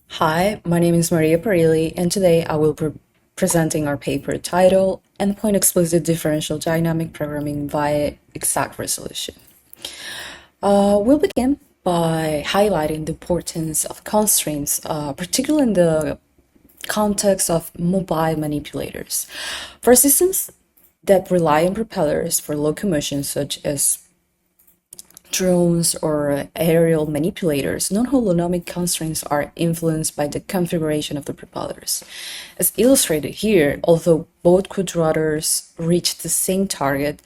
Hi, my name is Maria Perilli, and today I will be presenting our paper titled Endpoint-Explicit Differential Dynamic Programming via Exact Resolution. We'll begin by highlighting the importance of constraints, particularly in the context of mobile manipulators. For systems that rely on propellers for locomotion, such as drones or aerial manipulators, non-holonomic constraints are influenced by the configuration of the propellers. As illustrated here, although both quadrotors reach the same target,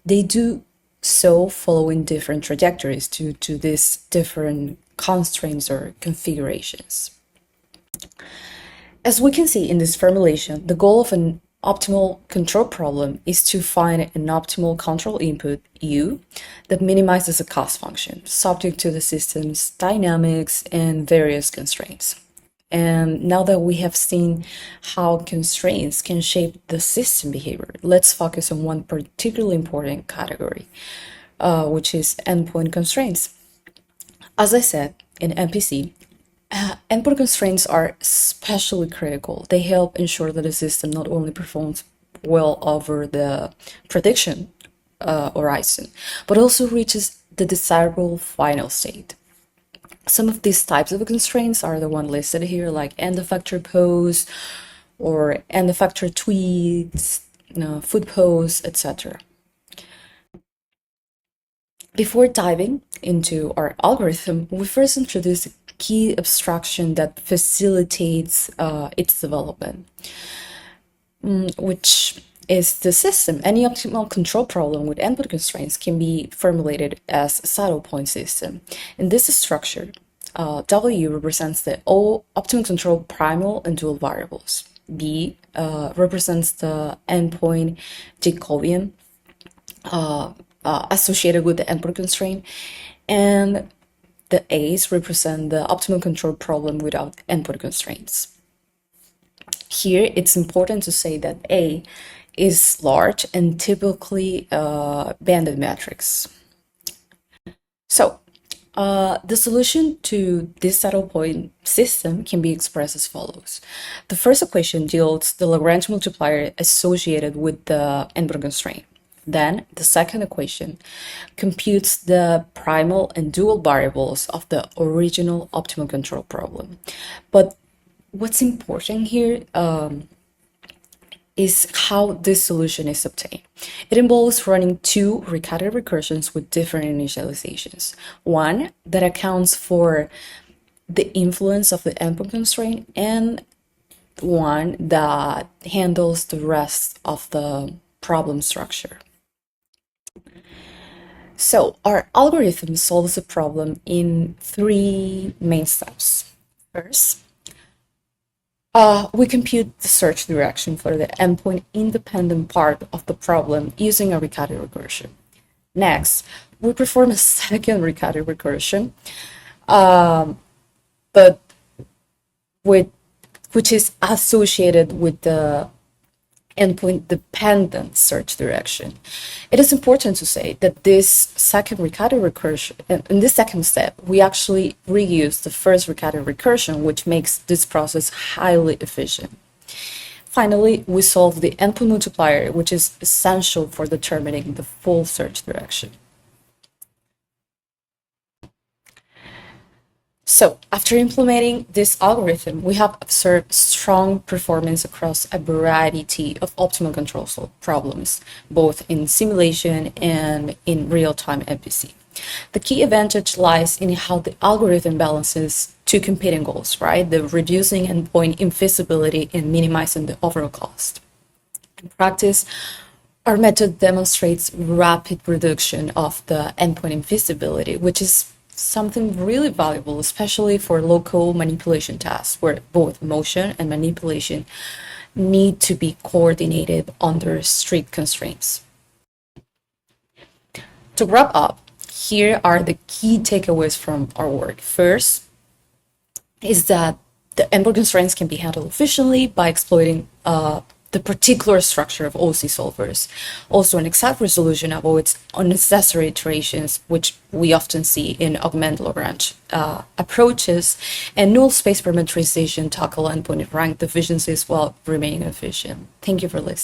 they do so following different trajectories due to these different constraints or configurations. As we can see in this formulation, the goal of an optimal control problem is to find an optimal control input, U, that minimizes a cost function, subject to the system's dynamics and various constraints. And now that we have seen how constraints can shape the system behavior, let's focus on one particularly important category, which is endpoint constraints. As I said, in MPC, endpoint constraints are especially critical. They help ensure that the system not only performs well over the prediction horizon, but also reaches the desirable final state. Some of these types of constraints are the one listed here, like end effector pose or end effector tweaks, foot pose, etc. Before diving into our algorithm, we first introduce a key abstraction that facilitates its development, which is the system. Any optimal control problem with input constraints can be formulated as a saddle point system. In this structure, W represents the optimal control primal and dual variables. B represents the endpoint Jacobian associated with the endpoint constraint, and the A's represent the optimal control problem without endpoint constraints. Here, it's important to say that A is large and typically banded matrix. So, the solution to this saddle point system can be expressed as follows. The first equation yields the Lagrange multiplier associated with the endpoint constraint. Then the second equation computes the primal and dual variables of the original optimal control problem. But what's important here is how this solution is obtained. It involves running two recursive recursions with different initializations. One that accounts for the influence of the endpoint constraint, and one that handles the rest of the problem structure. So our algorithm solves the problem in three main steps. First, we compute the search direction for the endpoint independent part of the problem using a recursive recursion. Next, we perform a second recursive recursion, but which is associated with the endpoint dependent search direction. It is important to say that this second recursive recursion, in this second step, we actually reuse the first recursive recursion, which makes this process highly efficient. Finally, we solve the endpoint multiplier, which is essential for determining the full search direction. So, after implementing this algorithm, we have observed strong performance across a variety of optimal control problems, both in simulation and in real-time MPC. The key advantage lies in how the algorithm balances two competing goals, right? The reducing endpoint invisibility and minimizing the overall cost. In practice, our method demonstrates rapid reduction of the endpoint invisibility, which is something really valuable, especially for local manipulation tasks where both motion and manipulation need to be coordinated under strict constraints. To wrap up, here are the key takeaways from our work. First is that the endpoint constraints can be handled efficiently by exploiting the particular structure of OC solvers. Also, an exact resolution avoids unnecessary iterations, which we often see in augmented Lagrange approaches, and null space parameterization tackle endpoint rank deficiencies while remaining efficient. Thank you for listening.